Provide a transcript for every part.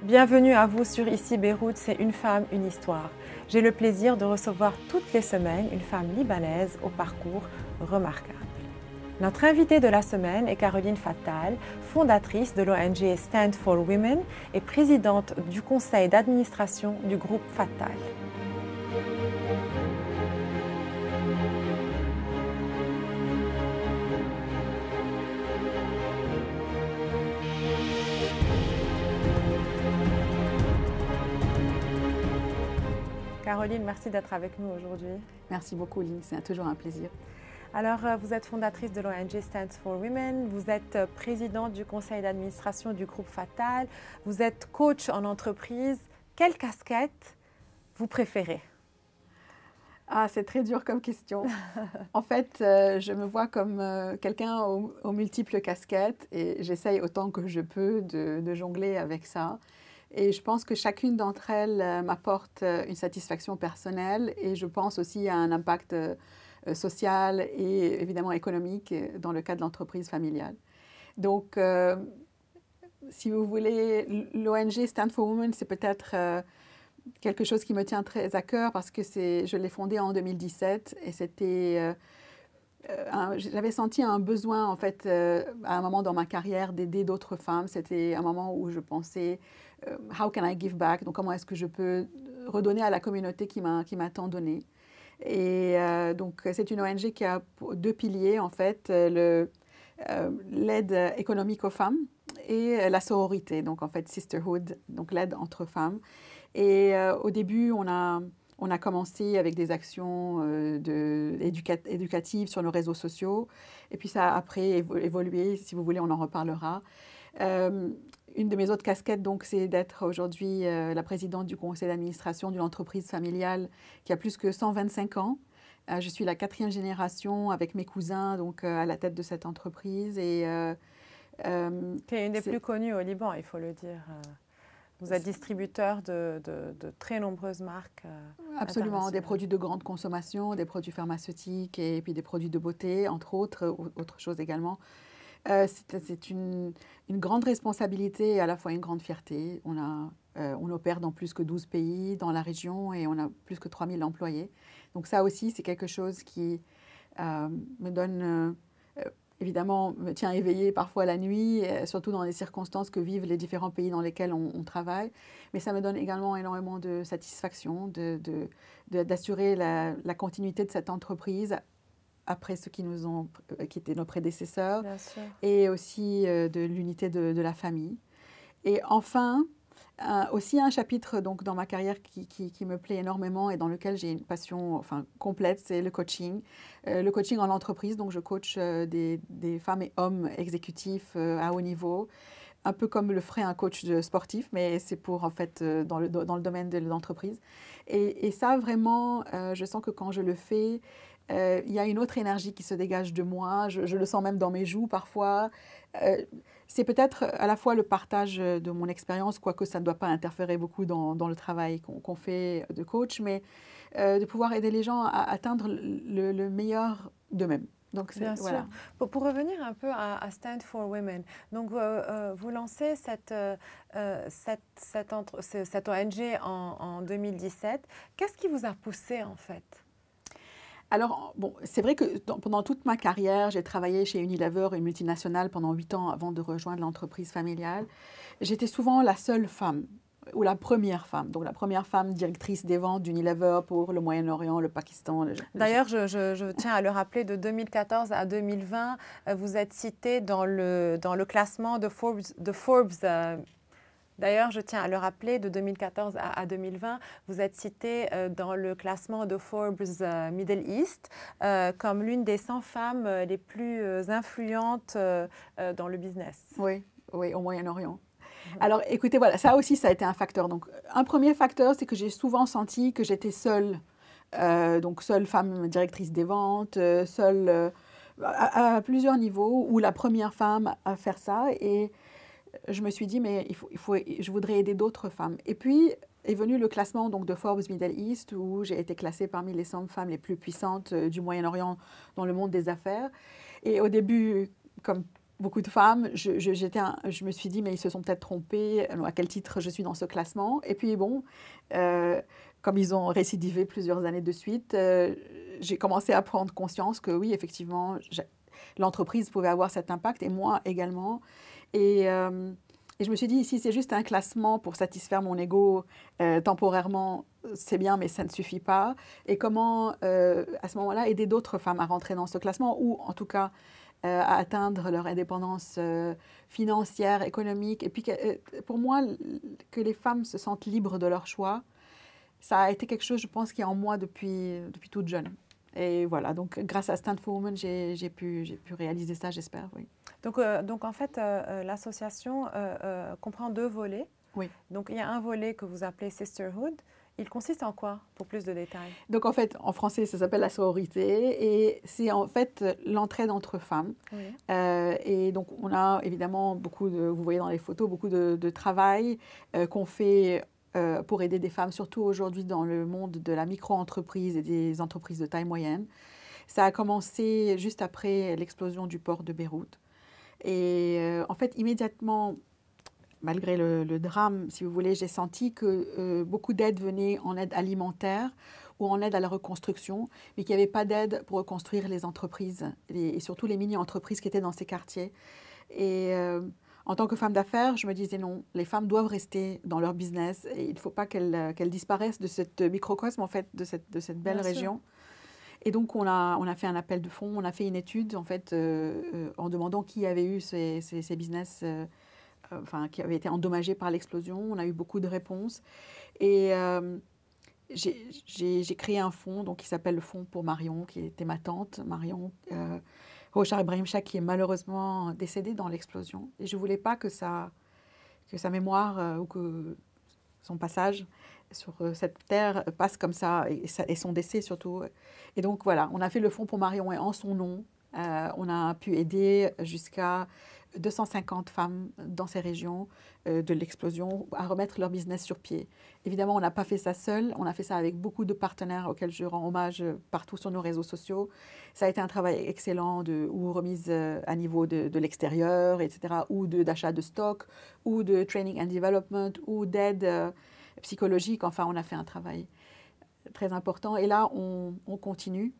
Bienvenue à vous sur Ici Beyrouth, c'est une femme, une histoire. J'ai le plaisir de recevoir toutes les semaines une femme libanaise au parcours remarquable. Notre invitée de la semaine est Caroline Fattal, fondatrice de l'ONG Stand for Women et présidente du conseil d'administration du groupe Fattal. Caroline, merci d'être avec nous aujourd'hui. Merci beaucoup, Lynn. C'est toujours un plaisir. Alors, vous êtes fondatrice de l'ONG Stand for Women, vous êtes présidente du conseil d'administration du groupe Fattal, vous êtes coach en entreprise. Quelle casquette vous préférez? Ah, c'est très dur comme question. En fait, je me vois comme quelqu'un aux multiples casquettes et j'essaye autant que je peux de jongler avec ça. Et je pense que chacune d'entre elles m'apporte une satisfaction personnelle et je pense aussi à un impact social et évidemment économique dans le cas de l'entreprise familiale. Donc, si vous voulez, l'ONG Stand for Women, c'est peut-être quelque chose qui me tient très à cœur parce que je l'ai fondée en 2017 et c'était... j'avais senti un besoin, en fait, à un moment dans ma carrière, d'aider d'autres femmes. C'était un moment où je pensais, how can I give back? Donc, comment est-ce que je peux redonner à la communauté qui m'a tant donné? Et donc, c'est une ONG qui a deux piliers, en fait, l'aide économique aux femmes et la sororité, donc en fait, sisterhood, donc l'aide entre femmes. Et au début, on a commencé avec des actions éducatives sur nos réseaux sociaux. Et puis ça a après évolué, si vous voulez, on en reparlera. Une de mes autres casquettes, donc, c'est d'être aujourd'hui la présidente du conseil d'administration d'une entreprise familiale qui a plus que 125 ans. Je suis la 4e génération avec mes cousins donc, à la tête de cette entreprise. Qui est une des plus connues au Liban, il faut le dire. Vous êtes distributeur de très nombreuses marques. Absolument, des produits de grande consommation, des produits pharmaceutiques et puis des produits de beauté, entre autres choses également. C'est une grande responsabilité et à la fois une grande fierté. On opère dans plus que 12 pays dans la région et on a plus que 3000 employés. Donc ça aussi, c'est quelque chose qui me donne... évidemment, me tient éveillée parfois la nuit, surtout dans les circonstances que vivent les différents pays dans lesquels on travaille. Mais ça me donne également énormément de satisfaction d'assurer la continuité de cette entreprise après ceux qui étaient nos prédécesseurs, et aussi de l'unité de la famille. Et enfin, aussi un chapitre donc, dans ma carrière qui me plaît énormément et dans lequel j'ai une passion complète, c'est le coaching. Le coaching en entreprise, donc je coach des femmes et hommes exécutifs à haut niveau, un peu comme le ferait un coach sportif, mais c'est pour en fait dans le domaine de l'entreprise. Et ça vraiment, je sens que quand je le fais, il y a une autre énergie qui se dégage de moi, je le sens même dans mes joues parfois. C'est peut-être à la fois le partage de mon expérience, quoique ça ne doit pas interférer beaucoup dans le travail qu'on fait de coach, mais de pouvoir aider les gens à atteindre le meilleur d'eux-mêmes. Donc, bien sûr. Pour revenir un peu à Stand for Women, donc vous lancez cette ONG en 2017. Qu'est-ce qui vous a poussé en fait? Alors, bon, c'est vrai que pendant toute ma carrière, j'ai travaillé chez Unilever, une multinationale, pendant 8 ans avant de rejoindre l'entreprise familiale. J'étais souvent la seule femme, ou la première femme. Donc, la première femme directrice des ventes d'Unilever pour le Moyen-Orient, le Pakistan. D'ailleurs, je tiens à le rappeler, de 2014 à 2020, vous êtes citée dans le classement de Forbes. D'ailleurs, je tiens à le rappeler, de 2014 à 2020, vous êtes citée dans le classement de Forbes Middle East comme l'une des 100 femmes les plus influentes dans le business. Oui, au Moyen-Orient. Alors, écoutez, voilà, ça aussi, ça a été un facteur. Donc, un premier facteur, c'est que j'ai souvent senti que j'étais seule. Donc, seule femme directrice des ventes, seule à plusieurs niveaux, ou la première femme à faire ça. Et je me suis dit, mais je voudrais aider d'autres femmes. Et puis est venu le classement donc, de Forbes Middle East, où j'ai été classée parmi les 100 femmes les plus puissantes du Moyen-Orient dans le monde des affaires. Et au début, comme beaucoup de femmes. Je me suis dit, mais ils se sont peut-être trompés, à quel titre je suis dans ce classement. Et puis bon, comme ils ont récidivé plusieurs années de suite, j'ai commencé à prendre conscience que oui, effectivement, l'entreprise pouvait avoir cet impact et moi également. Et je me suis dit, si c'est juste un classement pour satisfaire mon ego temporairement, c'est bien, mais ça ne suffit pas. Et comment, à ce moment-là, aider d'autres femmes à rentrer dans ce classement ou en tout cas à atteindre leur indépendance financière, économique. Et puis, pour moi, que les femmes se sentent libres de leur choix, ça a été quelque chose, je pense, qui est en moi depuis toute jeune. Et voilà, donc grâce à Stand for Women, j'ai pu réaliser ça, j'espère, oui. Donc en fait, l'association comprend 2 volets. Oui. Donc il y a un volet que vous appelez Sisterhood. Il consiste en quoi, pour plus de détails? Donc en fait, en français, ça s'appelle la sororité et c'est en fait l'entraide entre femmes. Oui. Et donc on a évidemment vous voyez dans les photos, beaucoup de travail qu'on fait pour aider des femmes, surtout aujourd'hui dans le monde de la micro-entreprise et des entreprises de taille moyenne. Ça a commencé juste après l'explosion du port de Beyrouth. Et en fait, immédiatement, malgré le drame, si vous voulez, j'ai senti que beaucoup d'aides venaient en aide alimentaire ou en aide à la reconstruction, mais qu'il n'y avait pas d'aide pour reconstruire les entreprises et surtout les mini-entreprises qui étaient dans ces quartiers. Et en tant que femme d'affaires, je me disais non, les femmes doivent rester dans leur business et il ne faut pas qu'elles disparaissent de cette microcosme, en fait, de cette belle Bien sûr. région. Et donc, on a fait un appel de fonds, on a fait une étude, en fait, en demandant qui avait eu ces business qui avaient été endommagés par l'explosion. On a eu beaucoup de réponses. Et j'ai créé un fonds donc, qui s'appelle le Fonds pour Marion, qui était ma tante, Marion Rochar Ibrahimchak, qui est malheureusement décédée dans l'explosion. Et je ne voulais pas que sa mémoire ou que son passage sur cette terre passe comme ça, et son décès surtout. Et donc voilà, on a fait le Fonds pour Marion et en son nom, on a pu aider jusqu'à 250 femmes dans ces régions de l'explosion à remettre leur business sur pied. Évidemment, on n'a pas fait ça seul, on a fait ça avec beaucoup de partenaires auxquels je rends hommage partout sur nos réseaux sociaux. Ça a été un travail excellent ou remise à niveau de l'extérieur, etc., ou d'achat de stock, ou de training and development, ou d'aide psychologique. Enfin, on a fait un travail très important. Et là, on continue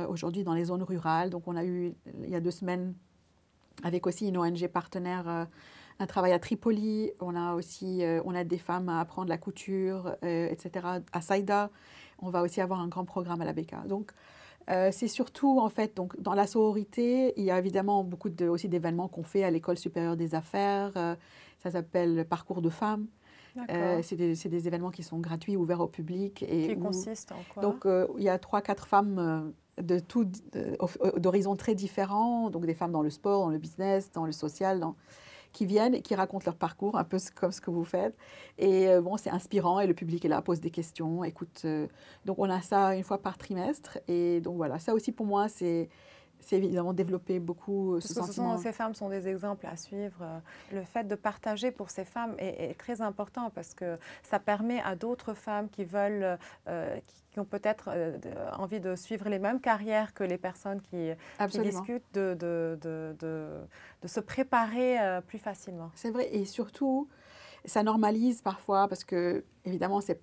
aujourd'hui dans les zones rurales. Donc, on a eu, il y a 2 semaines, avec aussi une ONG partenaire, un travail à Tripoli. On a aussi, on aide des femmes à apprendre la couture, etc. À Saïda, on va aussi avoir un grand programme à la Beka. Donc, c'est surtout, en fait, donc, dans la sororité, il y a évidemment beaucoup aussi d'événements qu'on fait à l'École supérieure des affaires. Ça s'appelle Parcours de femmes. C'est des événements qui sont gratuits, ouverts au public. Qui consistent en quoi? Donc, il y a 3-4 femmes d'horizons très différents, donc des femmes dans le sport, dans le business, dans le social, qui viennent et qui racontent leur parcours, un peu comme ce que vous faites. Et bon, c'est inspirant et le public est là, pose des questions, écoute. Donc, on a ça 1 fois par trimestre. Et donc, voilà, ça aussi pour moi, c'est évidemment développer beaucoup ce sentiment. Ces femmes sont des exemples à suivre. Le fait de partager pour ces femmes est très important parce que ça permet à d'autres femmes qui veulent, qui ont peut-être envie de suivre les mêmes carrières que les personnes qui discutent de se préparer plus facilement. C'est vrai, et surtout, ça normalise parfois parce que, évidemment, ces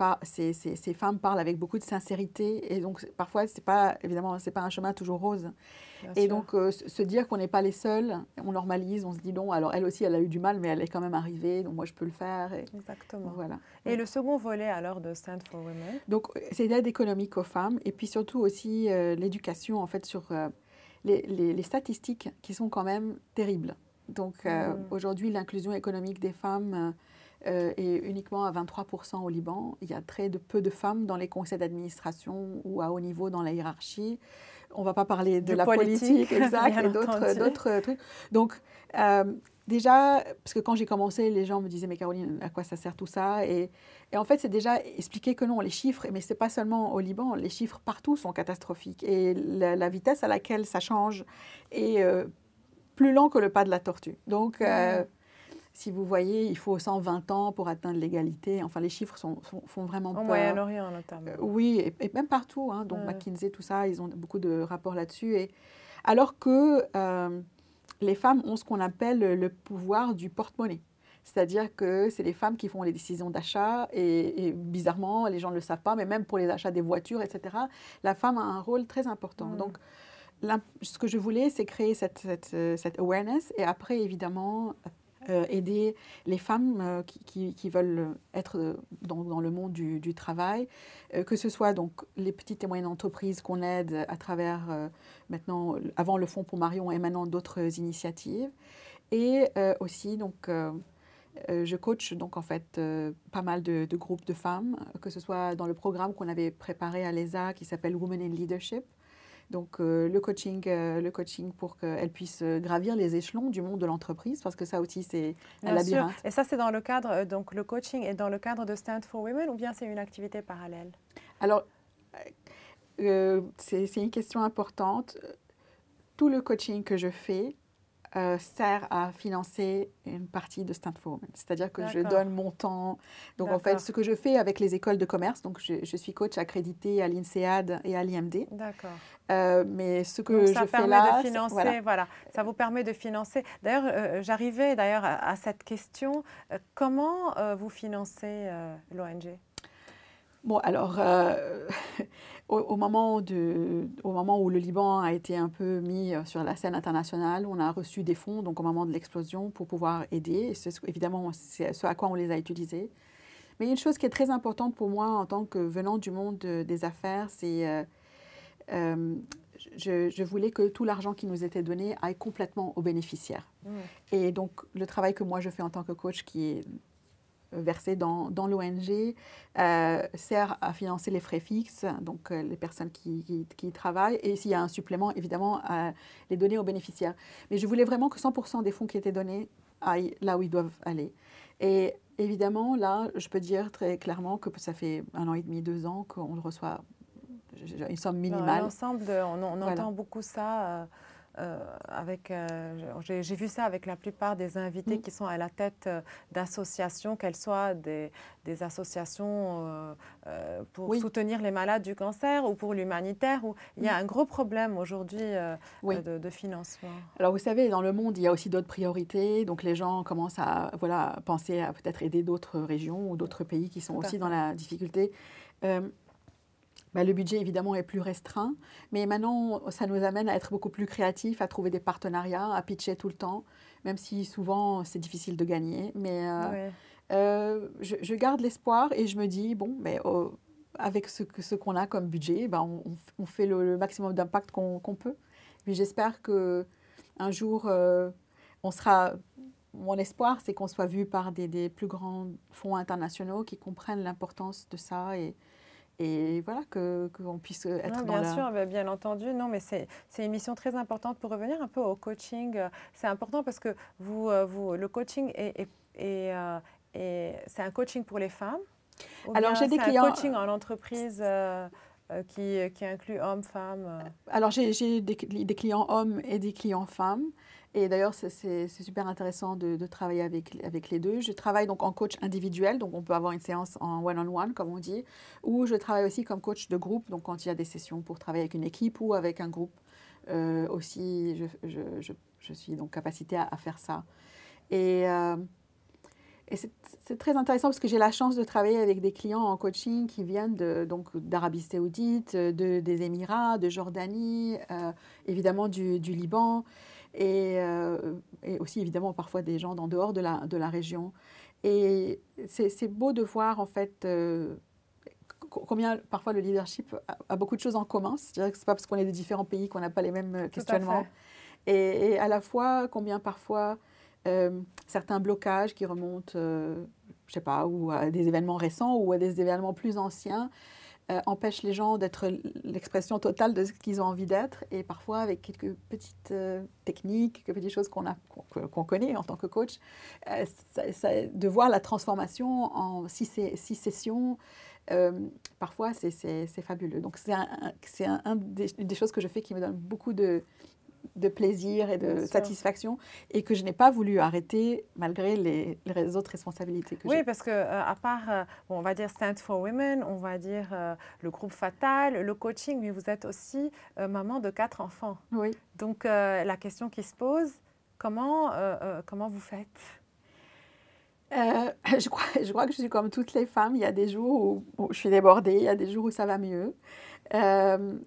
femmes parlent avec beaucoup de sincérité et donc parfois, évidemment, c'est pas un chemin toujours rose. Bien et sûr. donc, se dire qu'on n'est pas les seuls, on normalise, on se dit non, alors elle aussi, elle a eu du mal, mais elle est quand même arrivée, donc moi, je peux le faire. Exactement. Voilà. Et le second volet, alors, de Stand for Women? Donc, c'est l'aide économique aux femmes et puis surtout aussi l'éducation, en fait, sur les statistiques qui sont quand même terribles. Donc, aujourd'hui, l'inclusion économique des femmes est uniquement à 23% au Liban. Il y a peu de femmes dans les conseils d'administration ou à haut niveau dans la hiérarchie. On ne va pas parler de la politique exact, et d'autres trucs. Donc, déjà, parce que quand j'ai commencé, les gens me disaient « Mais Caroline, à quoi ça sert tout ça ?» et en fait, c'est déjà expliquer que non, les chiffres, mais ce n'est pas seulement au Liban, les chiffres partout sont catastrophiques. Et la vitesse à laquelle ça change est plus lent que le pas de la tortue. Donc, si vous voyez, il faut 120 ans pour atteindre l'égalité. Enfin, les chiffres font vraiment peur. Au Moyen-Orient, notamment. Oui, et même partout. Hein, donc, McKinsey, tout ça, ils ont beaucoup de rapports là-dessus. Alors que les femmes ont ce qu'on appelle le pouvoir du porte-monnaie. C'est-à-dire que c'est les femmes qui font les décisions d'achat et bizarrement, les gens ne le savent pas, mais même pour les achats des voitures, etc., la femme a un rôle très important. Donc, ce que je voulais, c'est créer cette awareness et après, évidemment, aider les femmes qui veulent être dans le monde du travail, que ce soit donc les petites et moyennes entreprises qu'on aide à travers maintenant, avant le Fonds pour Marion et maintenant d'autres initiatives. Et aussi, donc, je coach donc en fait pas mal de groupes de femmes, que ce soit dans le programme qu'on avait préparé à l'ESA qui s'appelle Women in Leadership. Donc le coaching pour qu'elles puissent gravir les échelons du monde de l'entreprise, parce que ça aussi c'est un labyrinthe. Et ça c'est dans le cadre, donc le coaching est dans le cadre de Stand for Women ou bien c'est une activité parallèle? Alors c'est une question importante. Tout le coaching que je fais sert à financer une partie de Stand for Women. C'est-à-dire que je donne mon temps. Donc, en fait, ce que je fais avec les écoles de commerce, donc je suis coach accrédité à l'INSEAD et à l'IMD. D'accord. Mais ce que je fais là, de financer, voilà, ça vous permet de financer. D'ailleurs, j'arrivais d'ailleurs à cette question. Comment vous financez l'ONG? Bon, alors, au moment où le Liban a été un peu mis sur la scène internationale, on a reçu des fonds, donc au moment de l'explosion, pour pouvoir aider. Évidemment, c'est ce à quoi on les a utilisés. Mais une chose qui est très importante pour moi en tant que venant du monde des affaires, c'est je voulais que tout l'argent qui nous était donné aille complètement aux bénéficiaires. Et donc, le travail que moi je fais en tant que coach, qui est versé dans l'ONG, sert à financer les frais fixes, donc les personnes qui y travaillent, et s'il y a un supplément, évidemment, à les donner aux bénéficiaires. Mais je voulais vraiment que 100% des fonds qui étaient donnés aillent là où ils doivent aller. Et évidemment, là, je peux dire très clairement que ça fait 1 an et demi, 2 ans qu'on reçoit une somme minimale. L'ensemble, on entend beaucoup ça. J'ai vu ça avec la plupart des invités qui sont à la tête d'associations, qu'elles soient des associations pour soutenir les malades du cancer ou pour l'humanitaire. Il y a un gros problème aujourd'hui de financement. Alors vous savez, dans le monde, il y a aussi d'autres priorités. Donc les gens commencent à penser à peut-être aider d'autres régions ou d'autres pays qui sont aussi dans la difficulté. Le budget, évidemment, est plus restreint, mais maintenant, ça nous amène à être beaucoup plus créatifs, à trouver des partenariats, à pitcher tout le temps, même si souvent, c'est difficile de gagner. Mais je garde l'espoir et je me dis, bon, mais avec ce qu'on a comme budget, on fait le maximum d'impact qu'on peut. Mais j'espère qu'un jour, on sera... Mon espoir, c'est qu'on soit vu par des plus grands fonds internationaux qui comprennent l'importance de ça et voilà, qu'on puisse être bien sûr, bien entendu. Non, mais c'est une mission très importante. Pour revenir un peu au coaching, c'est important parce que le coaching c'est un coaching pour les femmes. Alors, j'ai des clients... C'est un coaching en entreprise qui inclut hommes, femmes. Alors, j'ai des clients hommes et des clients femmes. Et d'ailleurs, c'est super intéressant de travailler avec les deux. Je travaille donc en coach individuel, donc on peut avoir une séance en one-on-one, comme on dit, ou je travaille aussi comme coach de groupe, donc quand il y a des sessions pour travailler avec une équipe ou avec un groupe. Aussi, je suis donc capacitée à faire ça. Et c'est très intéressant parce que j'ai la chance de travailler avec des clients en coaching qui viennent d'Arabie Saoudite, des Émirats, de Jordanie, évidemment du Liban. Et aussi évidemment parfois des gens en dehors de la région. Et c'est beau de voir en fait combien parfois le leadership a beaucoup de choses en commun. C'est-à-dire que ce n'est pas parce qu'on est de différents pays qu'on n'a pas les mêmes questionnements. Et à la fois combien parfois certains blocages qui remontent, je ne sais pas, ou à des événements récents ou à des événements plus anciens, empêche les gens d'être l'expression totale de ce qu'ils ont envie d'être et parfois avec quelques petites techniques, quelques petites choses qu'on connaît en tant que coach, de voir la transformation en 6 sessions, parfois c'est fabuleux. Donc c'est une des choses que je fais qui me donne beaucoup de plaisir et de satisfaction et que je n'ai pas voulu arrêter malgré les autres responsabilités que j'ai. Oui, parce que à part, on va dire Stand for Women, on va dire le groupe Fatal, le coaching, mais vous êtes aussi maman de 4 enfants. Oui. Donc la question qui se pose, Comment vous faites? Je crois que je suis comme toutes les femmes. Il y a des jours où je suis débordée, il y a des jours où ça va mieux. Euh,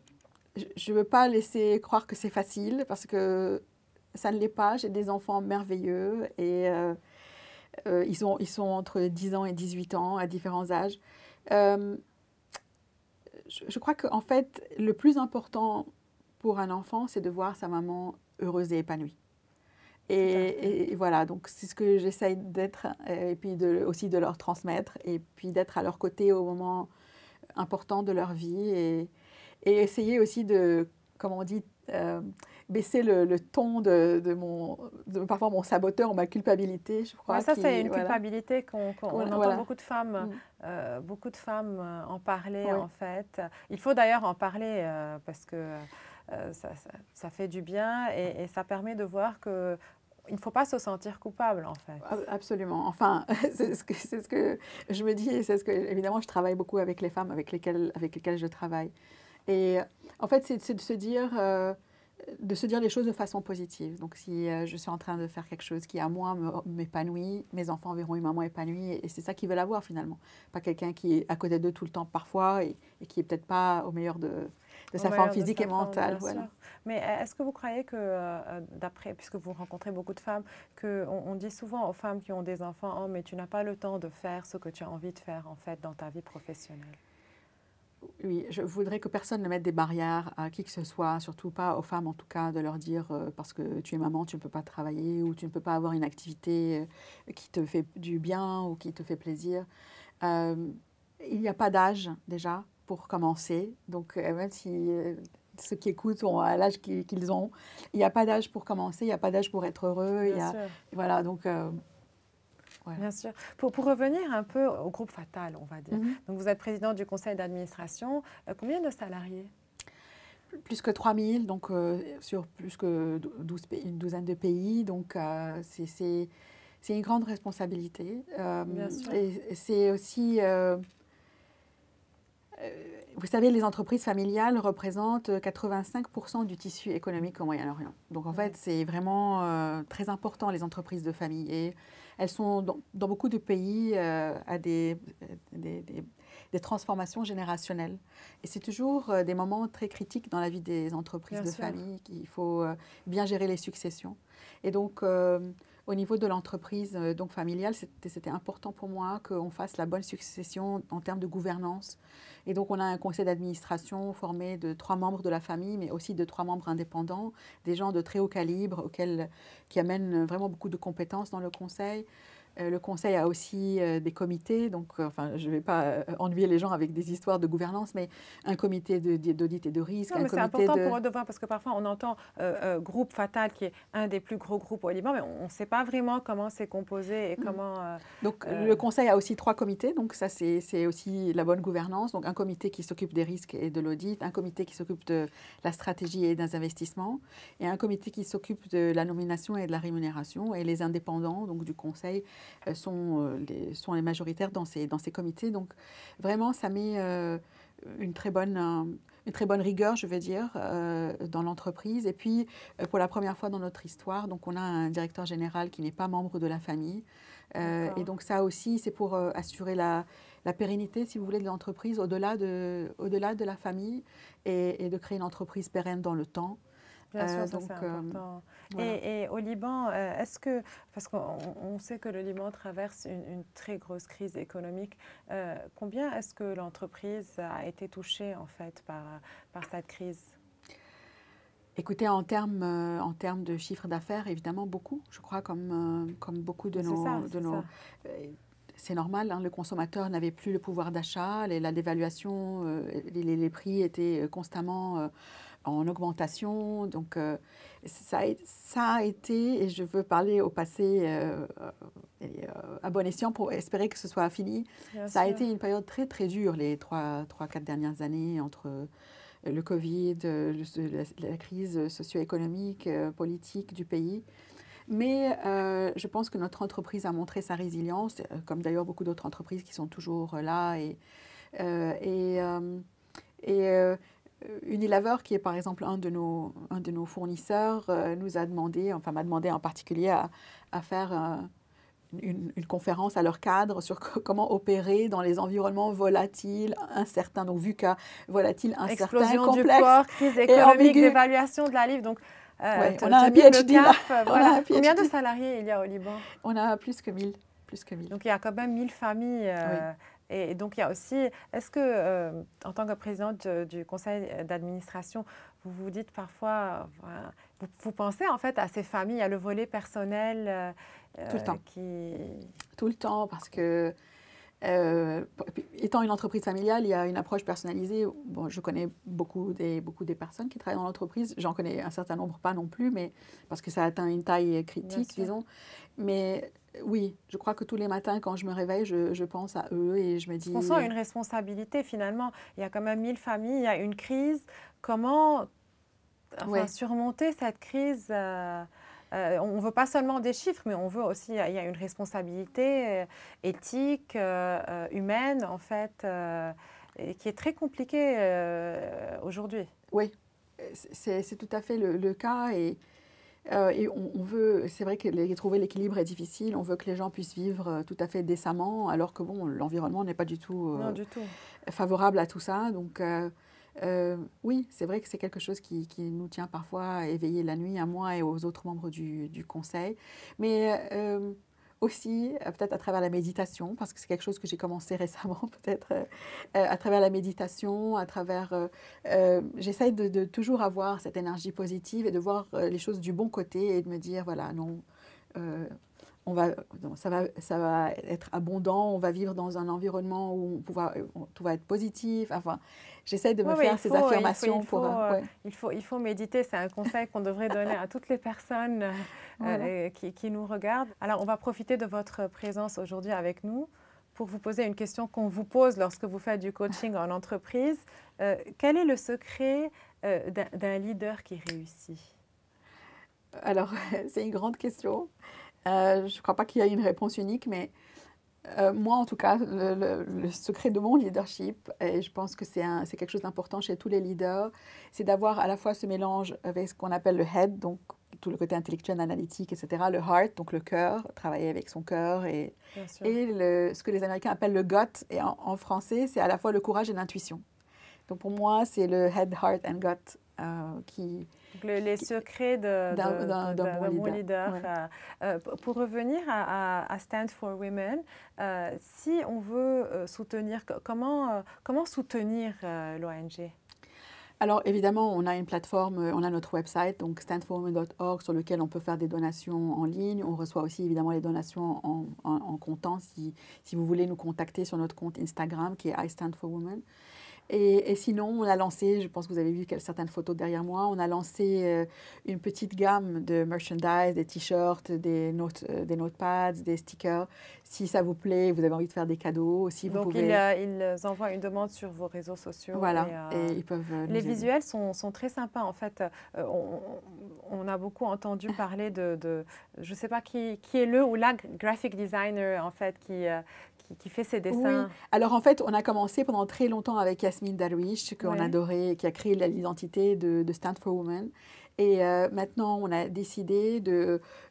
je ne veux pas laisser croire que c'est facile parce que ça ne l'est pas. J'ai des enfants merveilleux et ils sont entre 10 ans et 18 ans à différents âges. Euh, je crois qu'en fait, le plus important pour un enfant, c'est de voir sa maman heureuse et épanouie. Et voilà, donc c'est ce que j'essaye d'être, et puis aussi de leur transmettre, et puis d'être à leur côté au moment important de leur vie, et essayer aussi de, comme on dit, baisser le ton de parfois mon saboteur ou ma culpabilité, je crois. Ouais, ça, c'est une Voilà. culpabilité qu'on entend Voilà. beaucoup de femmes en parler, Oui. en fait. Il faut d'ailleurs en parler parce que ça fait du bien et ça permet de voir que il ne faut pas se sentir coupable, en fait. Absolument. Enfin, c'est ce que je me dis, et c'est ce que, évidemment, je travaille beaucoup avec les femmes avec lesquelles je travaille. Et en fait, c'est de se dire les choses de façon positive. Donc, si je suis en train de faire quelque chose qui, à moi, m'épanouit, mes enfants verront une maman épanouie, et c'est ça qu'ils veulent avoir, finalement. Pas quelqu'un qui est à côté d'eux tout le temps, parfois, et qui est peut-être pas au meilleur de sa forme physique et mentale. Voilà. Mais est-ce que vous croyez que, d'après, puisque vous rencontrez beaucoup de femmes, on dit souvent aux femmes qui ont des enfants, oh, mais tu n'as pas le temps de faire ce que tu as envie de faire, en fait, dans ta vie professionnelle? Oui, je voudrais que personne ne mette des barrières à qui que ce soit, surtout pas aux femmes en tout cas, de leur dire parce que tu es maman, tu ne peux pas travailler ou tu ne peux pas avoir une activité qui te fait du bien ou qui te fait plaisir. Euh, il n'y a pas d'âge déjà pour commencer, donc même si ceux qui écoutent ont à l'âge qu'ils ont, il n'y a pas d'âge pour commencer, il n'y a pas d'âge pour être heureux. Bien sûr. Voilà, donc... Ouais. Bien sûr. Pour revenir un peu au groupe Fatal, on va dire. Donc, vous êtes président du conseil d'administration. Combien de salariés? Plus que 3000, donc sur plus que une douzaine de pays. Donc, c'est une grande responsabilité. Bien sûr. Et c'est aussi... vous savez, les entreprises familiales représentent 85% du tissu économique au Moyen-Orient. Donc, en fait, c'est vraiment très important, les entreprises de famille. Et elles sont, dans beaucoup de pays, à des transformations générationnelles. Et c'est toujours des moments très critiques dans la vie des entreprises de famille, qu'il faut bien gérer les successions. Et donc, au niveau de l'entreprise donc familiale, c'était important pour moi qu'on fasse la bonne succession en termes de gouvernance. Et donc, on a un conseil d'administration formé de 3 membres de la famille, mais aussi de 3 membres indépendants, des gens de très haut calibre qui amènent vraiment beaucoup de compétences dans le conseil. Le conseil a aussi des comités, donc enfin, je ne vais pas ennuyer les gens avec des histoires de gouvernance, mais un comité d'audit et de risque. Non, mais c'est important pour eux de voir, parce que parfois on entend groupe Fatal, qui est un des plus gros groupes au Liban, mais on ne sait pas vraiment comment c'est composé et comment... Donc le conseil a aussi 3 comités, donc ça c'est aussi la bonne gouvernance. Donc un comité qui s'occupe des risques et de l'audit, un comité qui s'occupe de la stratégie et des investissements, et un comité qui s'occupe de la nomination et de la rémunération. Et les indépendants donc du conseil sont les majoritaires dans ces comités. Donc vraiment, ça met une très bonne rigueur, je veux dire, dans l'entreprise. Et puis, pour la première fois dans notre histoire, donc on a un directeur général qui n'est pas membre de la famille. Et donc ça aussi, c'est pour assurer la pérennité, si vous voulez, de l'entreprise au-delà de la famille et de créer une entreprise pérenne dans le temps. Bien sûr, ça c'est important. Voilà. Et au Liban, est-ce que, parce qu'on sait que le Liban traverse une très grosse crise économique, combien est-ce que l'entreprise a été touchée en fait par cette crise? Écoutez, en termes de chiffre d'affaires, évidemment beaucoup, je crois, comme beaucoup de nos... C'est normal, hein, le consommateur n'avait plus le pouvoir d'achat, la dévaluation, les prix étaient constamment en augmentation. Donc, ça a été, et je veux parler au passé à bon escient pour espérer que ce soit fini, ça a été une période très, très dure les 3-4 dernières années entre le Covid, la crise socio-économique, politique du pays. Mais je pense que notre entreprise a montré sa résilience, comme d'ailleurs beaucoup d'autres entreprises qui sont toujours là. Unilever, qui est par exemple un de nos fournisseurs, nous a demandé, enfin m'a demandé en particulier à faire une conférence à leur cadre sur comment opérer dans les environnements volatiles, incertains, donc VUCA, volatiles, incertains, Explosion du complexes port, crise et économique, ambigus. d'évaluation de la livre. Donc, Ouais, on a un tenir le PhD là. cap, On a voilà. un Combien de PhD. salariés il y a au Liban? On a plus que 1000. Plus que 1000. Donc, il y a quand même 1000 familles. Oui. Et donc, il y a aussi, est-ce que, en tant que présidente du conseil d'administration, vous vous dites parfois, vous pensez en fait à ces familles, à le volet personnel Tout le temps. qui... Tout le temps, parce que étant une entreprise familiale, il y a une approche personnalisée. Bon, je connais beaucoup des personnes qui travaillent dans l'entreprise. J'en connais un certain nombre, pas non plus, mais parce que ça atteint une taille critique, disons. Mais oui, je crois que tous les matins, quand je me réveille, je pense à eux et je me dis... On sent une responsabilité finalement. Il y a quand même 1000 familles, il y a une crise. Comment surmonter cette crise on ne veut pas seulement des chiffres, mais on veut aussi, il y a une responsabilité éthique, humaine, en fait, et qui est très compliquée aujourd'hui. Oui, c'est tout à fait le cas. Et on veut, c'est vrai que trouver l'équilibre est difficile. On veut que les gens puissent vivre tout à fait décemment, alors que bon, l'environnement n'est pas du tout, non, du tout favorable à tout ça. Donc, oui, c'est vrai que c'est quelque chose qui nous tient parfois éveillés la nuit, à moi et aux autres membres du conseil. Mais aussi, peut-être à travers la méditation, parce que c'est quelque chose que j'ai commencé récemment, peut-être à travers la méditation, j'essaye de toujours avoir cette énergie positive et de voir les choses du bon côté et de me dire, voilà, non, ça va être abondant, on va vivre dans un environnement où tout va être positif. Enfin, j'essaie de me faire ces affirmations il faut méditer. C'est un conseil qu'on devrait donner à toutes les personnes qui nous regardent. Alors, on va profiter de votre présence aujourd'hui avec nous pour vous poser une question qu'on vous pose lorsque vous faites du coaching en entreprise. Quel est le secret d'un leader qui réussit? Alors, c'est une grande question. Je ne crois pas qu'il y ait une réponse unique, mais moi, en tout cas, le secret de mon leadership, et je pense que c'est quelque chose d'important chez tous les leaders, c'est d'avoir à la fois ce mélange avec ce qu'on appelle le head, donc tout le côté intellectuel, analytique, etc., le heart, donc le cœur, travailler avec son cœur, et ce que les Américains appellent le gut, et en français, c'est à la fois le courage et l'intuition. Donc pour moi, c'est le head, heart and gut qui... Les secrets d'un bon leader. Ouais. Pour revenir à Stand for Women, si on veut soutenir, comment soutenir l'ONG? Alors évidemment, on a une plateforme, on a notre website, donc standforwomen.org, sur lequel on peut faire des donations en ligne. On reçoit aussi évidemment les donations en comptant si vous voulez nous contacter sur notre compte Instagram qui est I Stand for Women. Et sinon, on a lancé, je pense que vous avez vu certaines photos derrière moi, on a lancé une petite gamme de merchandise, des t-shirts, des notepads, des stickers. Si ça vous plaît, vous avez envie de faire des cadeaux, aussi vous pouvez... Donc, ils envoient une demande sur vos réseaux sociaux. Voilà, et ils peuvent les visuels sont très sympas, en fait. On a beaucoup entendu parler de je ne sais pas qui est le ou la graphic designer, en fait, qui fait ses dessins. Oui. Alors en fait, on a commencé pendant très longtemps avec Yasmine Darwish, qu'on adorait, qui a créé l'identité de Stand for Women. Et maintenant, on a décidé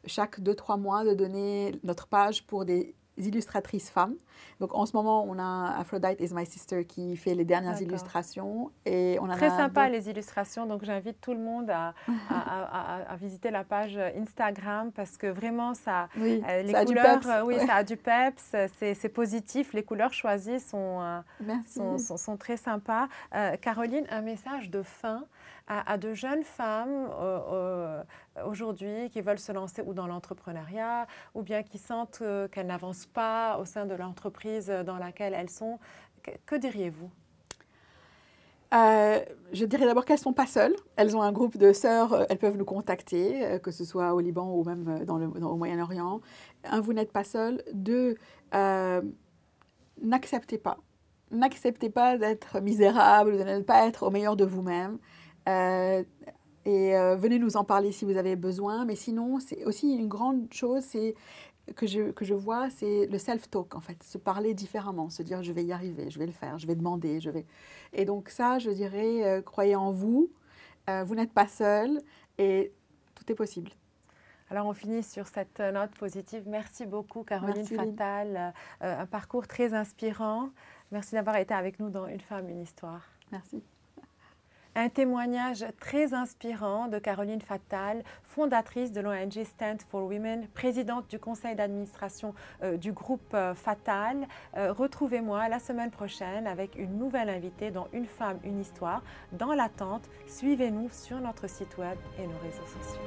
chaque 2-3 mois de donner notre page pour des illustratrices femmes. Donc en ce moment, on a Aphrodite is my sister qui fait les dernières illustrations. Et on très sympa les illustrations, donc j'invite tout le monde à visiter la page Instagram parce que vraiment ça, les couleurs, ça a du peps, c'est positif, les couleurs choisies sont très sympas. Caroline, un message de fin à de jeunes femmes aujourd'hui qui veulent se lancer ou dans l'entrepreneuriat ou bien qui sentent qu'elles n'avancent pas au sein de l'entreprise dans laquelle elles sont. Que diriez-vous? Je dirais d'abord qu'elles ne sont pas seules. Elles ont un groupe de sœurs, elles peuvent nous contacter, que ce soit au Liban ou même au Moyen-Orient. Un, vous n'êtes pas seul. Deux, n'acceptez pas. N'acceptez pas d'être misérable, de ne pas être au meilleur de vous-même. Venez nous en parler si vous avez besoin. Mais sinon, c'est aussi une grande chose, c'est que je vois, c'est le self-talk, en fait, se parler différemment, se dire je vais y arriver, je vais le faire, je vais demander, je vais. Et donc ça, je dirais, croyez en vous, vous n'êtes pas seul et tout est possible. Alors, on finit sur cette note positive. Merci beaucoup, Caroline Merci, Lynn. Fatal. Un parcours très inspirant. Merci d'avoir été avec nous dans Une femme, une histoire. Merci. Un témoignage très inspirant de Caroline Fatal, fondatrice de l'ONG Stand for Women, présidente du conseil d'administration du groupe Fatal. Retrouvez-moi la semaine prochaine avec une nouvelle invitée dans Une femme, une histoire. Dans l'attente, suivez-nous sur notre site web et nos réseaux sociaux.